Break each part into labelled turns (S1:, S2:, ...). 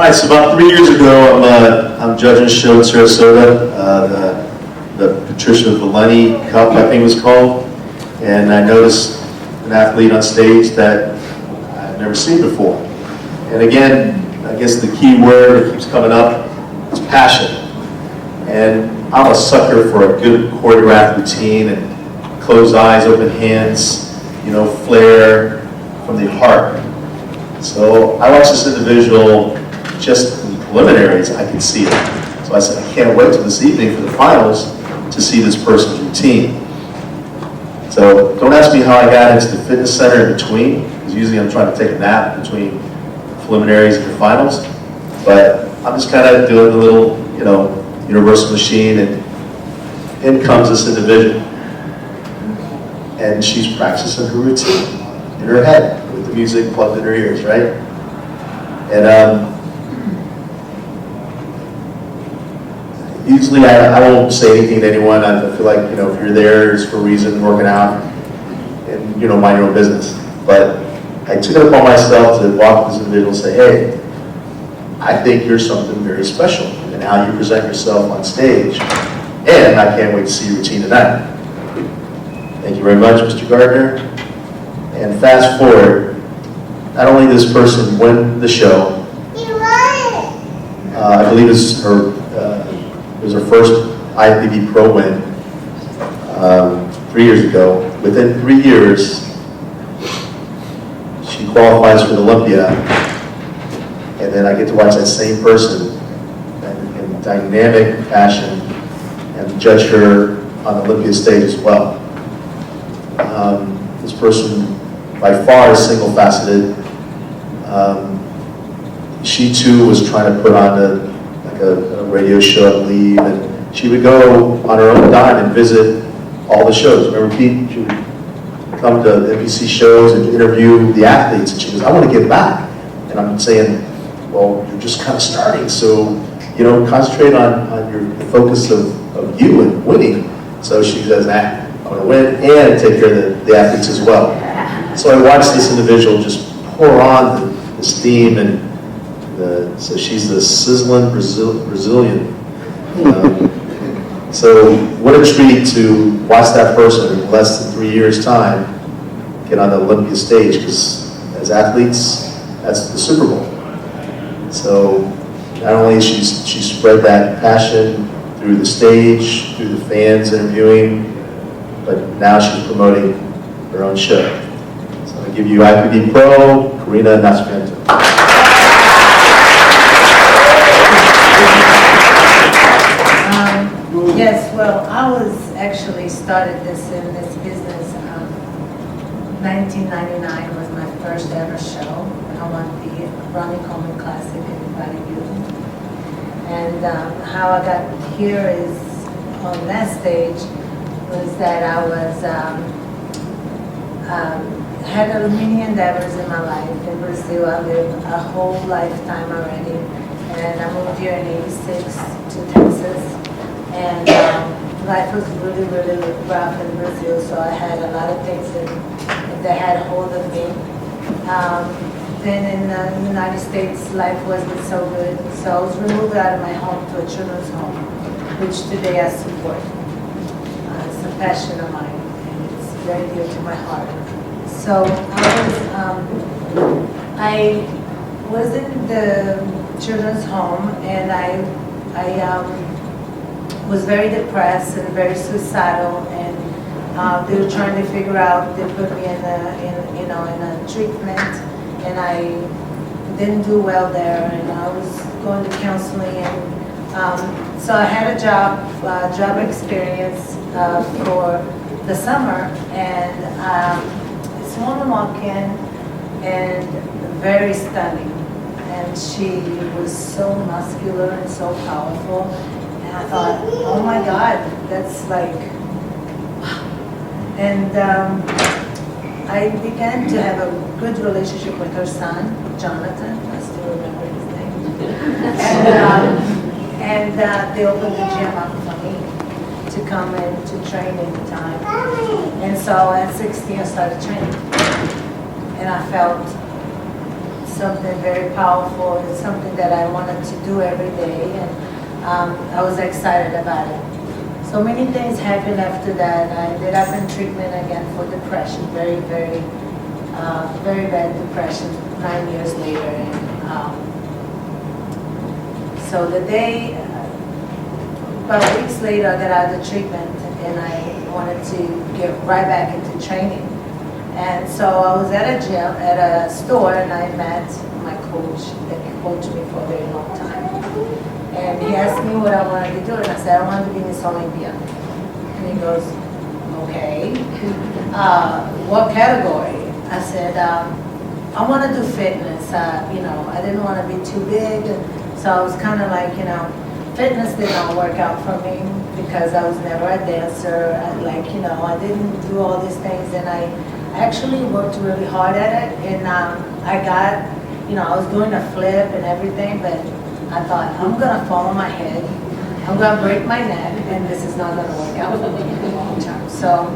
S1: All right, so about 3 years ago, I'm judging a show in Sarasota, the Patricia Valeni Cup, I think it was called, and I noticed an athlete on stage that I've never seen before. And again, I guess the key word that keeps coming up is passion. And I'm a sucker for a good choreographed routine and closed eyes, open hands, you know, flair from the heart. So I watched this individual just in the preliminaries, I could see it. So I said, I can't wait till this evening for the finals to see this person's routine. So don't ask me how I got into the fitness center in between, because usually I'm trying to take a nap between preliminaries and the finals. But I'm just kind of doing a little, you know, universal machine, and in comes this individual. And she's practicing her routine in her head with the music plugged in her ears, right? And usually I won't say anything to anyone. I feel like, you know, if you're there, it's for a reason, working out, and, you know, mind your own business. But I took it upon myself to walk this individual and say, hey, I think you're something very special in how you present yourself on stage, and I can't wait to see your routine tonight. Thank you very much, Mr. Gardner. And fast forward, not only did this person win the show, I believe it was her first IFBB Pro win 3 years ago. Within 3 years, she qualifies for the Olympia, and then I get to watch that same person in dynamic passion and judge her on the Olympia stage as well. This person, by far, is single-faceted. She too was trying to put on a radio show, I believe, and she would go on her own dime and visit all the shows. Remember, Pete? She would come to NBC shows and interview the athletes, and she goes, I want to get back. And I'm saying, well, you're just kind of starting, so, you know, concentrate on your focus of you and winning. So she says, I want to win and take care of the athletes as well. So I watched this individual just pour on this theme, and so she's the sizzling Brazilian. So what a treat to watch that person in less than 3 years' time get on the Olympia stage, because as athletes, that's the Super Bowl. So not only has she spread that passion through the stage, through the fans interviewing, but now she's promoting her own show. So I give you IFBB Pro, Karina Nascimento.
S2: Yes, well, I was actually started in this business. 1999 was my first ever show. I won the Ronnie Coleman Classic in bodybuilding. And how I got here is on that stage was that I was had a many endeavors in my life. In Brazil, I lived a whole lifetime already, and I moved here in '86 to Texas. And life was really, really rough in Brazil, so I had a lot of things that had hold of me. Then in the United States, life wasn't so good, so I was removed out of my home to a children's home, which today I support. It's a passion of mine, and it's very dear to my heart. So I was in the children's home, and I was very depressed and very suicidal, and they were trying to figure out. They put me in a treatment, and I didn't do well there, and I was going to counseling, and so I had a job experience for the summer, and this woman walked in, and very stunning, and she was so muscular and so powerful. I thought, oh my God, that's like, wow. And I began to have a good relationship with her son, Jonathan. I still remember his name. And they opened the gym up for me to come and to train anytime. And so at 16, I started training. And I felt something very powerful. It's something that I wanted to do every day, and I was excited about it. So many things happened after that. I ended up in treatment again for depression, very, very, very bad depression 9 years later. And so the day, about weeks later, I got out of the treatment and I wanted to get right back into training. And so I was at a gym, at a store, and I met my coach that coached me for a very long time. And he asked me what I wanted to do, and I said, I wanted to be Miss Olympia. And he goes, okay. What category? I said, I want to do fitness. I didn't want to be too big, so I was kind of like, fitness did not work out for me because I was never a dancer. I didn't do all these things, and I actually worked really hard at it, and I got, I was doing a flip and everything, but I thought, I'm going to fall on my head, I'm going to break my neck, and this is not going to work out for me in the long term. So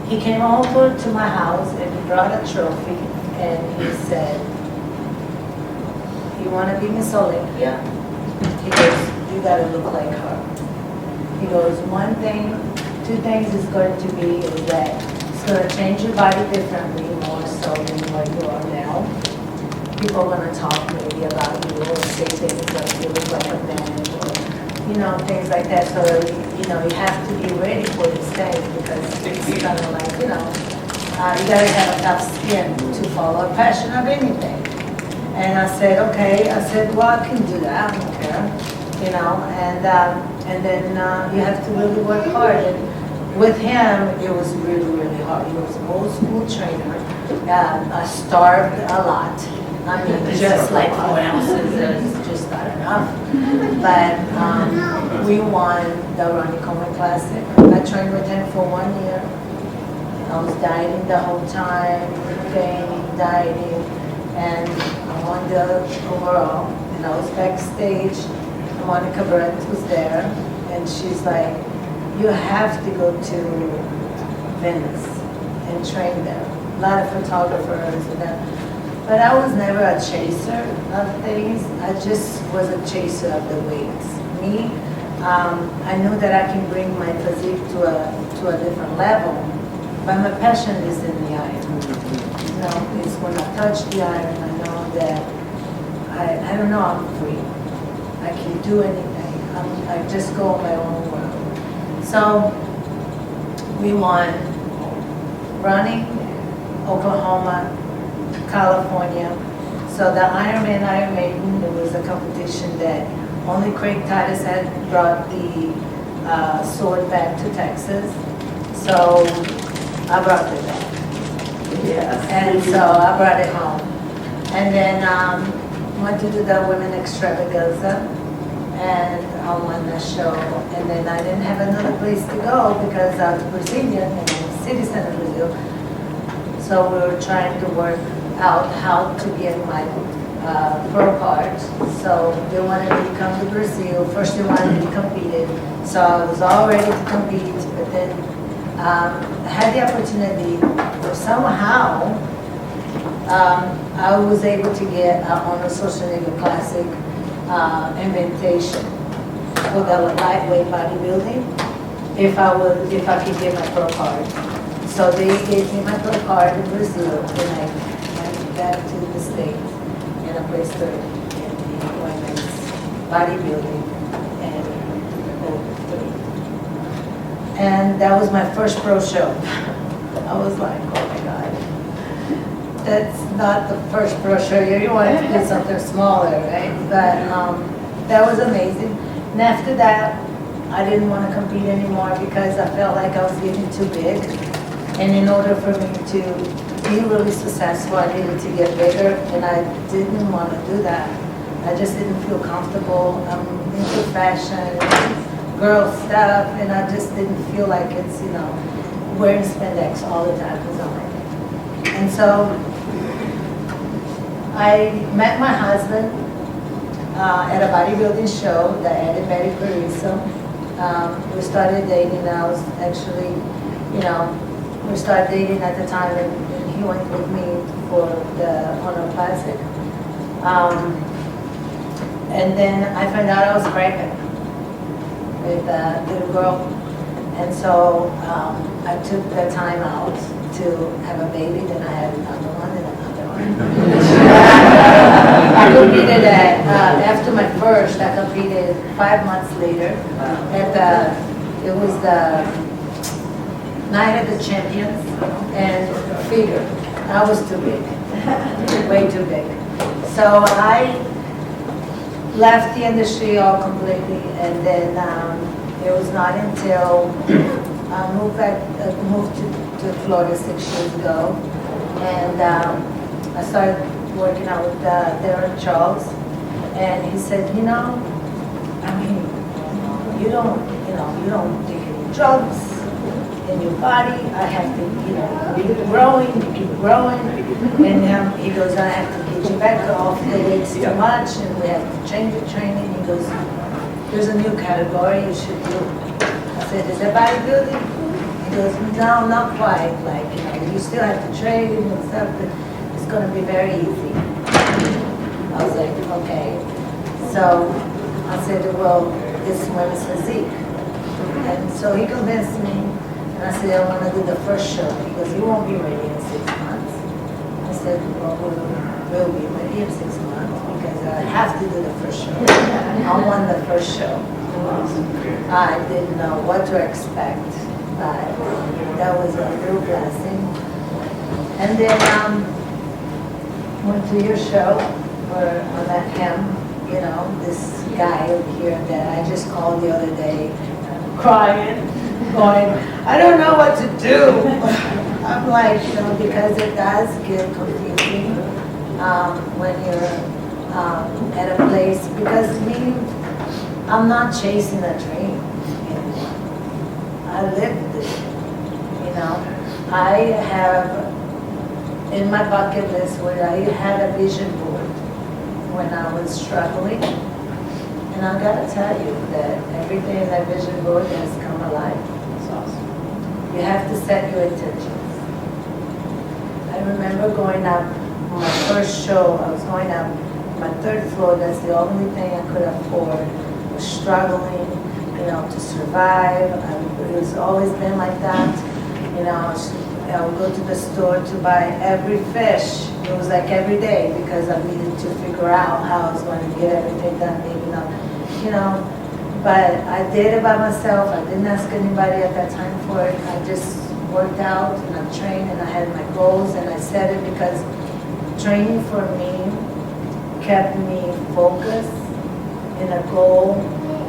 S2: he came over to my house, and he brought a trophy, and he said, you want to be Miss Olympia? He goes, you got to look like her. He goes, one thing, two things is going to be is that it's going to change your body differently, more so than what you are now. People are going to talk maybe about you or say things like you look like a man or, things like that. So, you have to be ready for these things because it's kind of like, you got to have a tough skin to follow a passion of anything. And I said, okay. I said, well, I can do that. I don't care. And then you have to really work hard. And with him, it was really, really hard. He was an old school trainer. I starved a lot. I mean, just like 4 ounces is just not enough. But we won the Ronnie Coleman Classic. I trained with him for 1 year. I was dieting the whole time, gaining, dieting, and I won the overall. And I was backstage. Monica Brent was there, and she's like, you have to go to Venice and train there. A lot of photographers and that. But I was never a chaser of things. I just was a chaser of the weights. Me, I knew that I can bring my physique to a different level, but my passion is in the iron. It's when I touch the iron, I know that I don't know, I'm free. I can do anything. I just go in my own world. So we won running, Oklahoma, California. So the Ironman, Iron Maiden, it was a competition that only Craig Titus had brought the sword back to Texas. So I brought it back.
S3: Yes.
S2: And so I brought it home. And then went to do the Women Extravaganza, and I won the show. And then I didn't have another place to go because I was Brazilian and I'm a citizen of Brazil. So we were trying to work out how to get my pro card. So they wanted me to come to Brazil. First they wanted me to compete. So I was all ready to compete, but then I had the opportunity, somehow, I was able to get on a Schwarzenegger Classic invitation for the lightweight bodybuilding if I could get my pro card. So they gave me my pro card in Brazil, and I went back to the States and I placed third in the women's bodybuilding and over 3. And that was my first pro show. I was like, oh my God. That's not the first pro show. You wanted to do something smaller, right? But that was amazing. And after that, I didn't want to compete anymore because I felt like I was getting too big. And in order for me to be really successful, I needed to get bigger, and I didn't want to do that. I just didn't feel comfortable. I'm into fashion, girl stuff, and I just didn't feel like it's, wearing spandex all the time was not my thing. And so I met my husband at a bodybuilding show that added Betty Carissa. We started dating. I was actually, we started dating at the time, and he went with me for the Honor Classic. And then I found out I was pregnant with a little girl. And so I took the time out to have a baby, then I had another one and another one. I completed that, after my first, I completed 5 months later. It was the Night of the Champions, and figure, I was too big, way too big. So I left the industry all completely, and then it was not until I moved to Florida 6 years ago, and I started working out with Darren Charles, and he said, you know, I mean, you don't take any drugs in your body. I have to, keep growing, and he goes, I have to get you back off the weights too much, and we have to change the training. He goes, there's a new category you should do. I said, is that bodybuilding? He goes, no, not quite. Like, you still have to train and stuff, but it's going to be very easy. I was like, okay. So I said, well, it's women's physique. And so he convinced me, and I said, I want to do the first show. He goes, you won't be ready in 6 months. I said, well, we'll be ready in 6 months because I have to do the first show. I won the first show. I didn't know what to expect, but that was a real blessing. And then went to your show where I met him, this guy over here that I just called the other day, crying, going, I don't know what to do. I'm like, because it does get confusing when you're at a place, because I'm not chasing a dream anymore. I live this, I have in my bucket list where I had a vision board when I was struggling. And I gotta tell you that everything in that vision board has come alive. It's awesome. You have to set your intentions. I remember going up on my first show, I was going up my 3rd floor, that's the only thing I could afford. I was struggling, to survive. It's always been like that. I would go to the store to buy every fish. It was like every day because I needed to figure out how I was going to get everything done, But I did it by myself. I didn't ask anybody at that time for it. I just worked out and I trained and I had my goals and I said it because training for me kept me focused in a goal.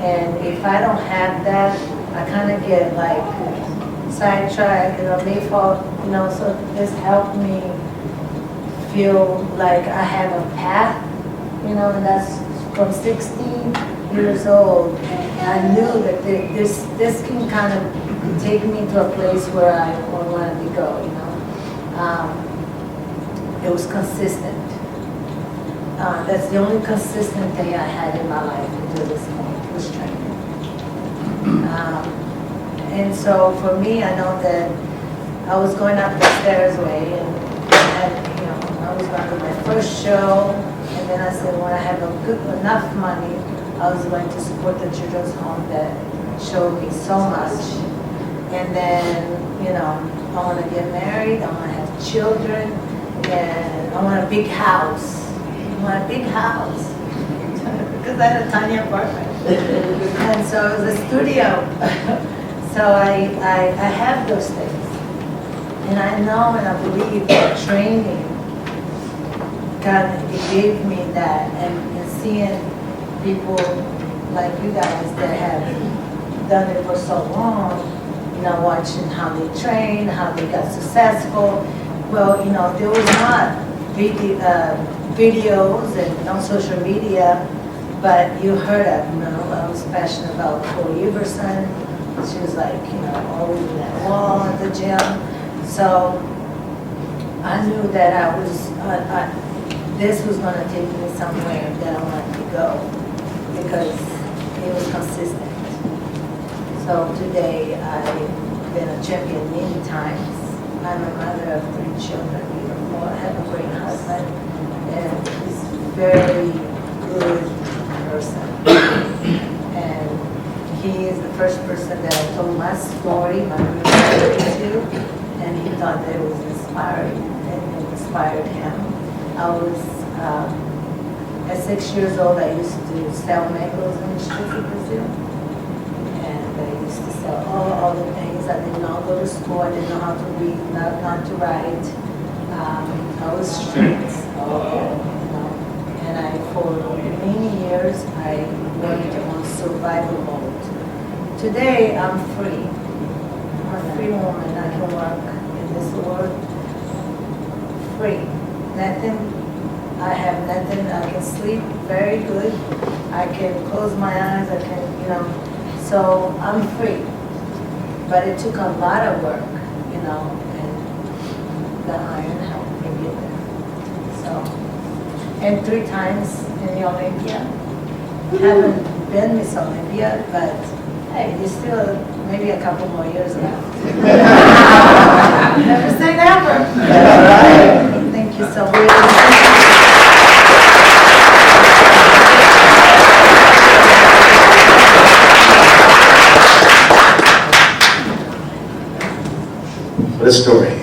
S2: And if I don't have that, I kind of get like sidetracked, may fall, so this helped me feel like I have a path, and that's from 16 years old. I knew that this can kind of take me to a place where I wanted to go, It was consistent. That's the only consistent thing I had in my life until this point, was training. And so for me, I know that I was going up the stairs way, and I was going to my first show, and then I said when I have enough money, I was going to support the children's home that showed me so much. And then, I want to get married, I want to have children, and I want a big house. I want a big house because I had a tiny apartment, and so it was a studio. So I have those things, and I know and I believe that training God gave me that, and seeing people like you guys that have done it for so long, watching how they train, how they got successful. Well, there was not videos and on social media, but you heard it. I was passionate about Corey Everson. She was like, always in that wall at the gym. So I knew that this was going to take me somewhere that I wanted to go because it was consistent. So today I've been a champion many times. I'm a mother of 3 children, even more. I have a great husband, and he's very good person. And he is the first person that I told my story, my real story to, and he thought that it was inspiring, and it inspired him. I was, at 6 years old, I used to sell mangoes in the streets of Brazil. And I used to sell all the things. I did not go to school. I didn't know how to read, not to write. I was streets, and for many years, I worked on survival mode. Today, I'm free. I'm a free woman. I can work in this world free. Nothing. I have nothing. I can sleep very good. I can close my eyes. I can, so I'm free. But it took a lot of work, and the iron helped me get there. So, and 3 times in the Olympia. Haven't been Miss Olympia, but hey, there's still maybe a couple more years left. Never say never. Thank you so much.
S1: What a story.